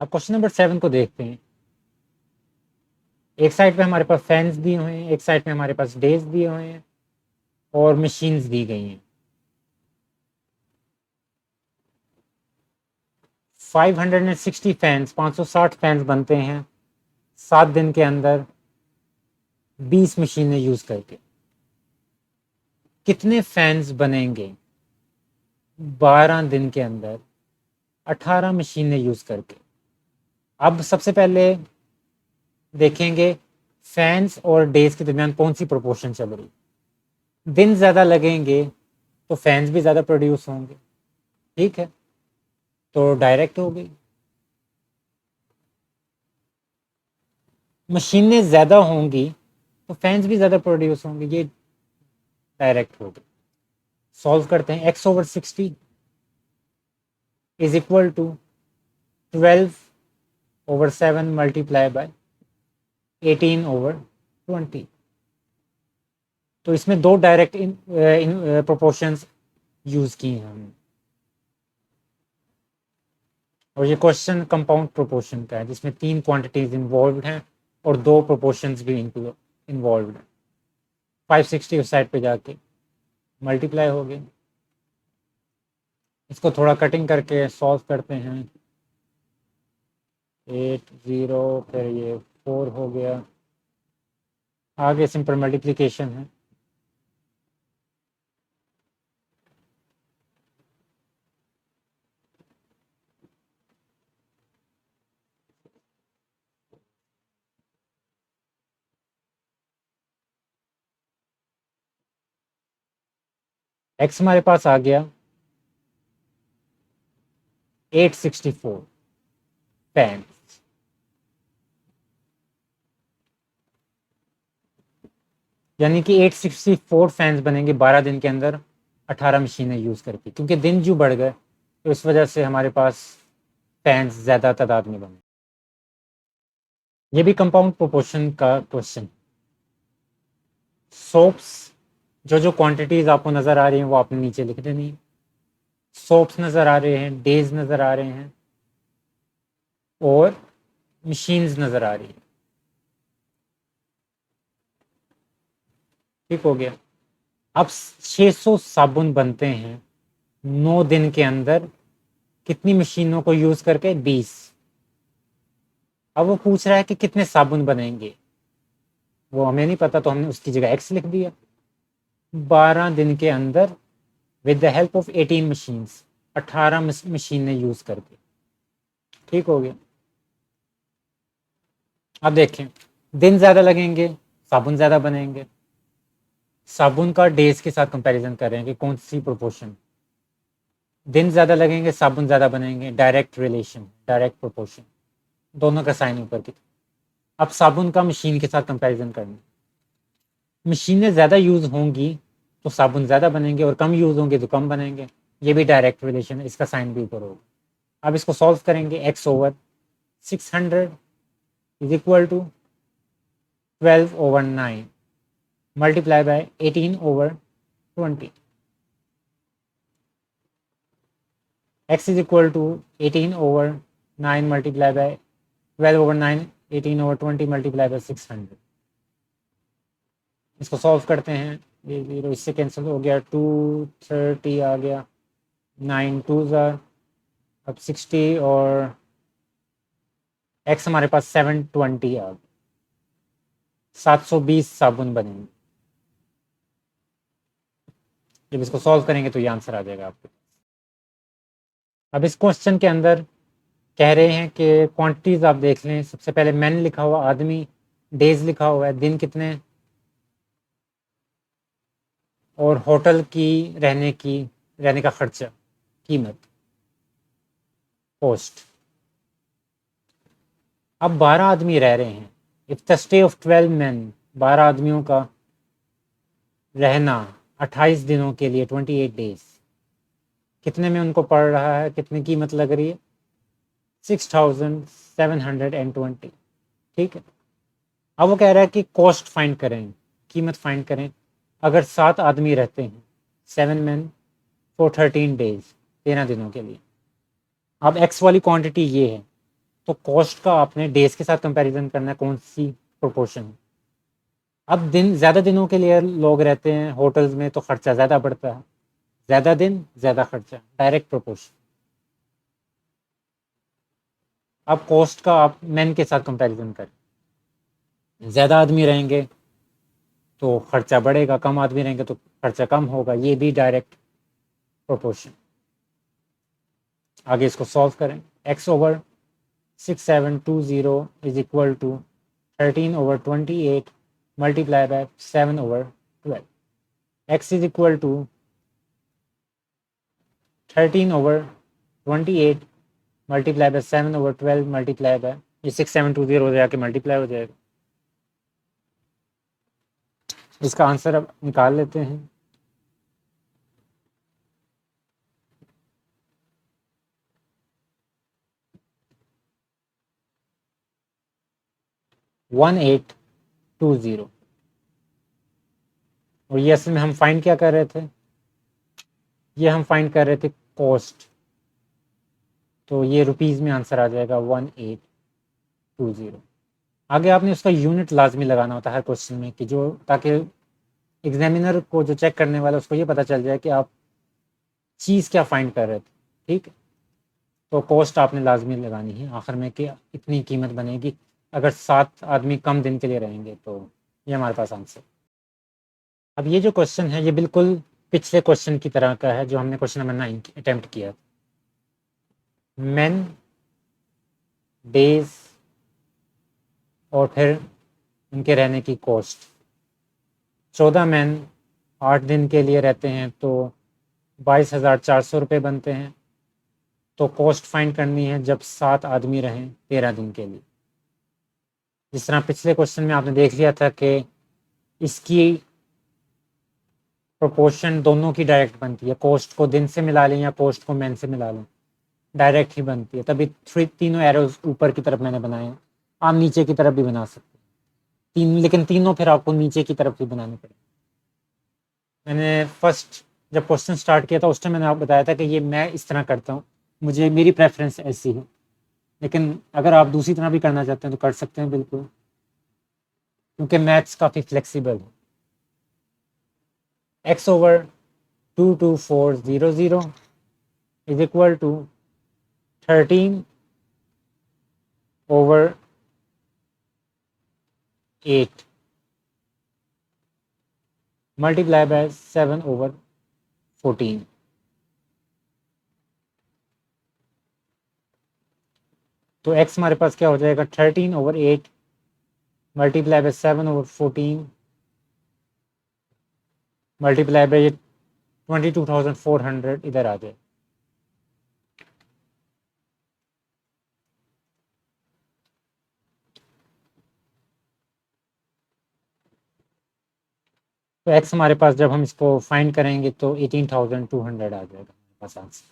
अब question number 7 को देखते हैं। एक साइड पे हमारे पास फैंस दिए हुए हैं, एक साइड पे हमारे पास डेज दिए हुए हैं और मशीन्स दी गई हैं। 560 फैंस 560 फैंस बनते हैं 7 दिन के अंदर 20 मशीनें यूज करके। कितने फैंस बनेंगे 12 दिन के अंदर 18 मशीनें यूज करके? अब सबसे पहले देखेंगे फैंस और डेज के दरमियान कौन सी प्रोपोर्शन चल रही। दिन ज़्यादा लगेंगे तो फैंस भी ज़्यादा प्रोड्यूस होंगे, ठीक है, तो डायरेक्ट हो गई। मशीनें ज़्यादा होंगी तो फैंस भी ज़्यादा प्रोड्यूस होंगे, ये डायरेक्ट हो गई। सॉल्व करते हैं। x/60 is equal to 12/7 multiply by 18/20। तो इसमें दो डायरेक्ट इन प्रोपोर्शंस यूज की हैं हमने, और ये क्वेश्चन कंपाउंड प्रोपोर्शन का है जिसमें 3 क्वांटिटीज इन्वॉल्व हैं और 2 प्रोपोर्शंस भी इन्वॉल्व हैं। 560 उस साइड पे जाके मल्टीप्लाई हो गए। इसको थोड़ा कटिंग करके सॉल्व करते हैं। 8 0 फिर ये 4 हो गया, आगे सिंपल मल्टीप्लिकेशन है। एक्स हमारे पास आ गया 864 फैन, यानी कि 864 फैंस बनेंगे 12 दिन के अंदर 18 मशीनें यूज करके। क्योंकि दिन जो बढ़ गए तो इस वजह से हमारे पास फैंस ज्यादा तादाद में बने। ये भी कंपाउंड प्रोपोर्शन का क्वेश्चन। सोप्स जो जो क्वांटिटीज आपको नजर आ रही हैं वो आपने नीचे लिख देनी। सोप्स नजर आ रहे हैं, डेज नजर आ रहे हैं और मशीन्स नजर आ रही है। ठीक हो गया। अब 600 साबुन बनते हैं 9 दिन के अंदर कितनी मशीनों को यूज करके? 20। अब वो पूछ रहा है कि कितने साबुन बनेंगे, वो हमें नहीं पता तो हमने उसकी जगह एक्स लिख दिया। 12 दिन के अंदर with the help of 18 machines 18 मशीनें यूज करके। ठीक हो गया। अब देखें, दिन ज्यादा लगेंगे साबुन ज्यादा बनेंगे। साबुन का डेज के साथ कंपैरिजन कर रहे हैं कि कौन सी प्रोपोर्शन। दिन ज्यादा लगेंगे साबुन ज्यादा बनेंगे, डायरेक्ट रिलेशन, डायरेक्ट प्रोपोर्शन, दोनों का साइन ऊपर की। अब साबुन का मशीन के साथ कंपैरिजन करना। मशीनें ज़्यादा यूज़ होंगी तो साबुन ज़्यादा बनेंगे और कम यूज़ होंगे तो कम बनेंगे, ये भी डायरेक्ट रिलेशन है, इसका साइन भी ऊपर होगा। अब इसको सॉल्व करेंगे। x/600 is equal to 12/9 multiply by 18/20। x is equal to 18/9 multiply by 12/9 18/20 multiply by 600। इसको सॉल्व करते हैं। ये 0 इससे कैंसिल हो गया, 230 आ गया, 9 2 ज़ार, अब 60 और x हमारे पास 720 आ गया। 720 साबुन बनेंगे। जब इसको सॉल्व करेंगे तो ये आंसर आ जाएगा आपके। अब इस क्वेश्चन के अंदर कह रहे हैं कि क्वांटिटीज आप देख लें। सबसे पहले मैन लिखा हुआ, आदमी, डेज लिखा हुआ है, दिन कितने, और होटल की रहने का खर्चा, कीमत, कॉस्ट। अब 12 आदमी रह रहे हैं। If the stay of 12 man, 12 आदमियों का रहना 28 दिनों के लिए, 28 डेज, कितने में उनको पड़ रहा है, कितनी कीमत लग रही है? 6720। ठीक है। अब वो कह रहा है कि कॉस्ट फाइंड करें, कीमत फाइंड करें अगर 7 आदमी रहते हैं, 7 मैन फॉर 13 डेज, 13 दिनों के लिए। अब एक्स वाली क्वांटिटी ये है, तो कॉस्ट का आपने डेज के साथ कंपैरिजन करना है, कौन सी प्रोपोर्शन है। अब ज़्यादा दिनों के लिए लोग रहते हैं होटल्स में तो खर्चा ज़्यादा बढ़ता है, ज़्यादा दिन ज़्यादा खर्चा, डायरेक्ट प्रोपोर्शन। अब कॉस्ट का आप मैन के साथ कंपैरिजन करें, ज़्यादा आदमी रहेंगे तो खर्चा बढ़ेगा, कम आदमी रहेंगे तो खर्चा कम होगा, ये भी डायरेक्ट प्रोपोर्शन। आगे इसको सॉल्व करें। x/6720 is equal to 13/28 multiply by 7/12। x is equal to 13/28 multiply by 7/12 multiply by, ये 6720 हो जाके मल्टीप्लाई हो जाएगा। इसका आंसर अब निकाल लेते हैं। वन 1820। और ये असल में हम फाइंड क्या कर रहे थे, ये हम फाइंड कर रहे थे कॉस्ट, तो ये रुपीज़ में आंसर आ जाएगा 1820। आगे आपने उसका यूनिट लाजमी लगाना होता है हर क्वेश्चन में, कि जो ताकि एग्जामिनर को जो चेक करने वाला उसको ये पता चल जाए कि आप चीज़ क्या फाइंड कर रहे थे। ठीक है, तो कॉस्ट आपने लाजमी लगानी है आखिर में कि इतनी कीमत बनेगी अगर 7 आदमी कम दिन के लिए रहेंगे, तो ये हमारे पास आंसर। अब ये जो क्वेश्चन है ये बिल्कुल पिछले क्वेश्चन की तरह का है जो हमने क्वेश्चन नंबर 9 अटेम्प्ट किया। मैन, डेज और फिर उनके रहने की कॉस्ट। 14 मैन 8 दिन के लिए रहते हैं तो 22,400 रुपये बनते हैं। तो कॉस्ट फाइंड करनी है जब 7 आदमी रहें 13 दिन के लिए। जिस तरह पिछले क्वेश्चन में आपने देख लिया था कि इसकी प्रोपोर्शन दोनों की डायरेक्ट बनती है, कॉस्ट को दिन से मिला लें या कॉस्ट को मैन से मिला लें, डायरेक्ट ही बनती है। तभी तीनों एरोज ऊपर की तरफ मैंने बनाए हैं, आप नीचे की तरफ भी बना सकते हैं लेकिन तीनों फिर आपको नीचे की तरफ ही बनाने पड़े। मैंने फर्स्ट जब क्वेश्चन स्टार्ट किया था उस टाइम मैंने आपको बताया था कि ये मैं इस तरह करता हूँ, मुझे मेरी प्रेफरेंस ऐसी है, लेकिन अगर आप दूसरी तरह भी करना चाहते हैं तो कर सकते हैं बिल्कुल, क्योंकि मैथ्स काफ़ी फ्लेक्सिबल है। x/22400 is equal to 13/8 multiply by 7/14। तो x हमारे पास क्या हो जाएगा, 13/8 मल्टीप्लाई बाय 7/14 मल्टीप्लाई बाय 22,400 इधर आ जाए। तो x हमारे पास जब हम इसको फाइंड करेंगे तो 18,200 आ जाएगा हमारे पास आंसर।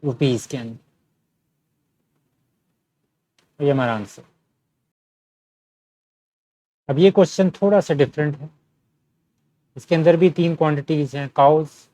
रुपीज़ के अंदर, ये हमारा आंसर। अब ये क्वेश्चन थोड़ा सा डिफरेंट है, इसके अंदर भी 3 क्वांटिटीज हैं, काउस,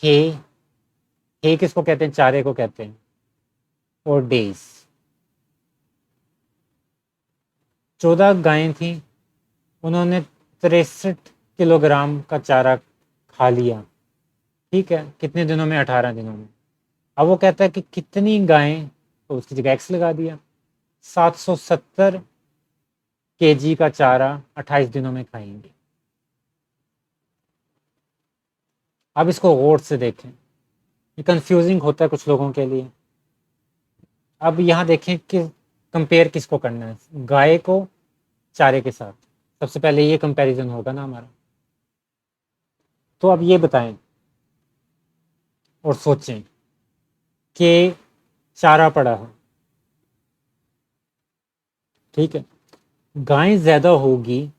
हे किसको कहते हैं, चारे को कहते हैं, और डेज। 14 गायें थी, उन्होंने 63 किलोग्राम का चारा खा लिया। ठीक है, कितने दिनों में, 18 दिनों में। अब वो कहता है कि कितनी गायें, तो उसकी जगह एक्स लगा दिया, 770 केजी का चारा 28 दिनों में खाएंगे। अब इसको गौर से देखें, ये कंफ्यूजिंग होता है कुछ लोगों के लिए। अब यहाँ देखें कि कंपेयर किसको करना है, गाय को चारे के साथ। सबसे पहले ये कंपैरिजन होगा ना हमारा। तो अब ये बताएं और सोचें कि चारा पड़ा है, ठीक है, गाय ज़्यादा होगी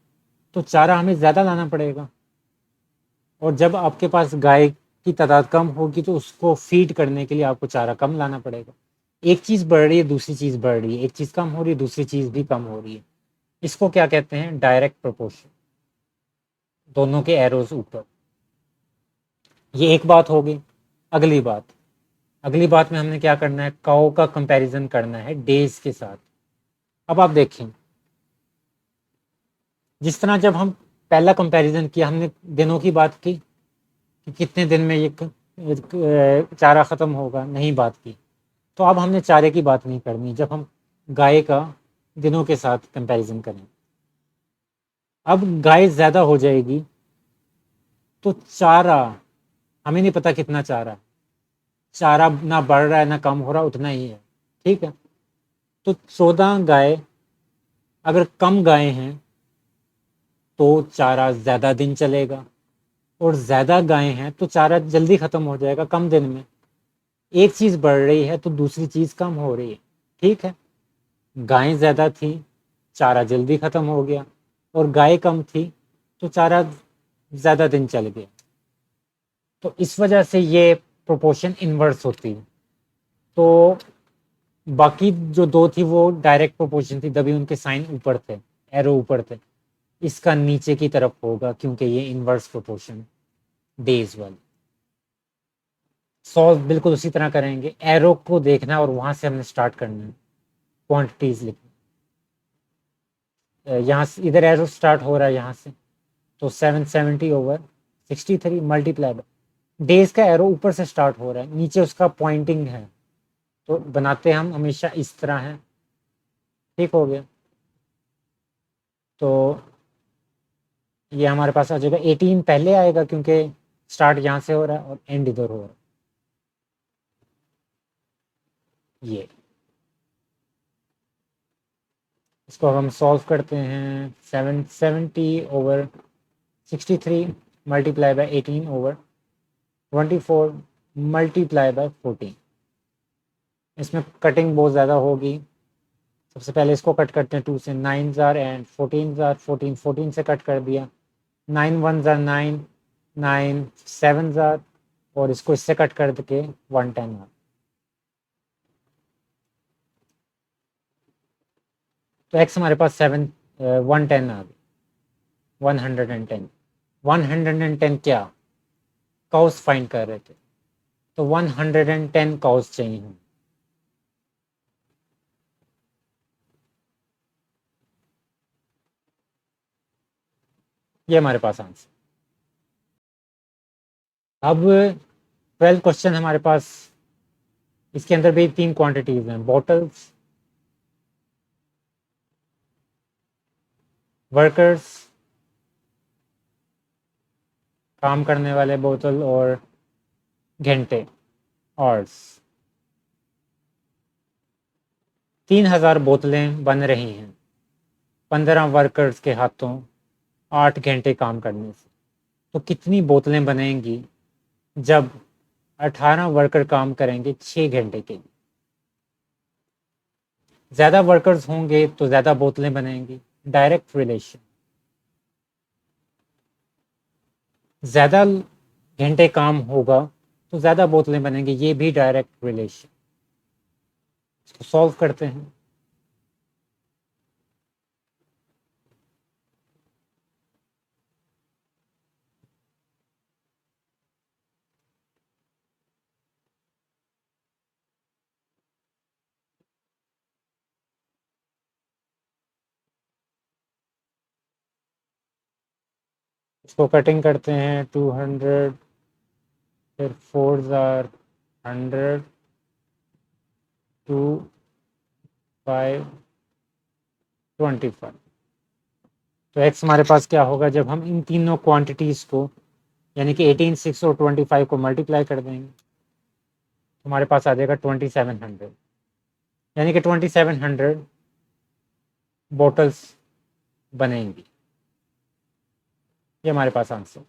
तो चारा हमें ज़्यादा लाना पड़ेगा, और जब आपके पास गाय की तादाद कम होगी तो उसको फीड करने के लिए आपको चारा कम लाना पड़ेगा। एक चीज़ बढ़ रही है, दूसरी चीज़ बढ़ रही है, एक चीज़ कम हो रही है, दूसरी चीज़ भी कम हो रही है। इसको क्या कहते हैं, डायरेक्ट प्रोपोर्शन। दोनों के एरोज ऊपर, ये एक बात होगी। अगली बात में हमने क्या करना है, काउ का कंपैरिजन करना है डेज के साथ। अब आप देखें, जिस तरह जब हम पहला कंपैरिजन किया, हमने दिनों की बात की कि कितने दिन में ये चारा ख़त्म होगा, नहीं बात की। तो अब हमने चारे की बात नहीं करनी जब हम गाय का दिनों के साथ कंपैरिजन करें। अब गाय ज़्यादा हो जाएगी तो चारा, हमें नहीं पता कितना चारा, चारा ना बढ़ रहा है ना कम हो रहा, उतना ही है, ठीक है। तो 14 गाय, अगर कम गाय हैं तो चारा ज़्यादा दिन चलेगा, और ज़्यादा गाय हैं तो चारा जल्दी ख़त्म हो जाएगा कम दिन में। एक चीज़ बढ़ रही है तो दूसरी चीज़ कम हो रही है, ठीक है। गायें ज़्यादा थी, चारा जल्दी ख़त्म हो गया, और गाय कम थी तो चारा ज़्यादा दिन चल गया। तो इस वजह से ये प्रोपोर्शन इन्वर्स होती है। तो बाकी जो दो थी वो डायरेक्ट प्रोपोर्शन थी, तभी उनके साइन ऊपर थे, एरो ऊपर थे। इसका नीचे की तरफ होगा क्योंकि ये इन्वर्स प्रोपोर्शन डेज वाली। सॉल्व बिल्कुल उसी तरह करेंगे, एरो को देखना और वहां से हमने स्टार्ट करना है क्वांटिटीज लिखना। यहाँ से इधर एरो स्टार्ट हो रहा है यहाँ से, तो 770/63 मल्टीप्लाई बाय डेज का एरो ऊपर से स्टार्ट हो रहा है, नीचे उसका पॉइंटिंग है, तो बनाते हम हमेशा इस तरह है, ठीक हो गया। तो ये हमारे पास आ जाएगा 18 पहले आएगा क्योंकि स्टार्ट यहाँ से हो रहा है और एंड इधर हो रहा है। ये इसको हम सॉल्व करते हैं, 770/63 मल्टीप्लाई बाय 18/24 मल्टीप्लाई बाय 14। इसमें कटिंग बहुत ज़्यादा होगी। सबसे पहले इसको कट करते हैं 2 से, 9 जार एंड 14 जार, 14 से कट कर दिया, 9 1 जार 9, 9 7 जार, और इसको इससे कट कर के 110 आ। तो एक्स हमारे पास 110 आ गई, 110। 110 क्या, काउस फाइंड कर रहे थे, तो 110 काउस चाहिए हमें। ये हमारे पास आंसर। अब 12 क्वेश्चन हमारे पास, इसके अंदर भी 3 क्वांटिटीज हैं, बॉटल्स, वर्कर्स काम करने वाले, बोतल, और घंटे, आवर्स। 3000 बोतलें बन रही हैं 15 वर्कर्स के हाथों 8 घंटे काम करने से। तो कितनी बोतलें बनेंगी जब 18 वर्कर काम करेंगे 6 घंटे के लिए? ज़्यादा वर्कर्स होंगे तो ज़्यादा बोतलें बनेंगी, डायरेक्ट रिलेशन। ज़्यादा घंटे काम होगा तो ज़्यादा बोतलें बनेंगी, ये भी डायरेक्ट रिलेशन। इसको सॉल्व करते हैं। इसको कटिंग करते हैं, 200, फिर 4 जार 100, 2 5 25। तो एक्स हमारे पास क्या होगा जब हम इन तीनों क्वांटिटीज़ को, यानी कि 18, 6 और 25 को मल्टीप्लाई कर देंगे, तो हमारे पास आ जाएगा 2700, यानी कि 2700 बॉटल्स बनेंगी। ये हमारे पास आंसर।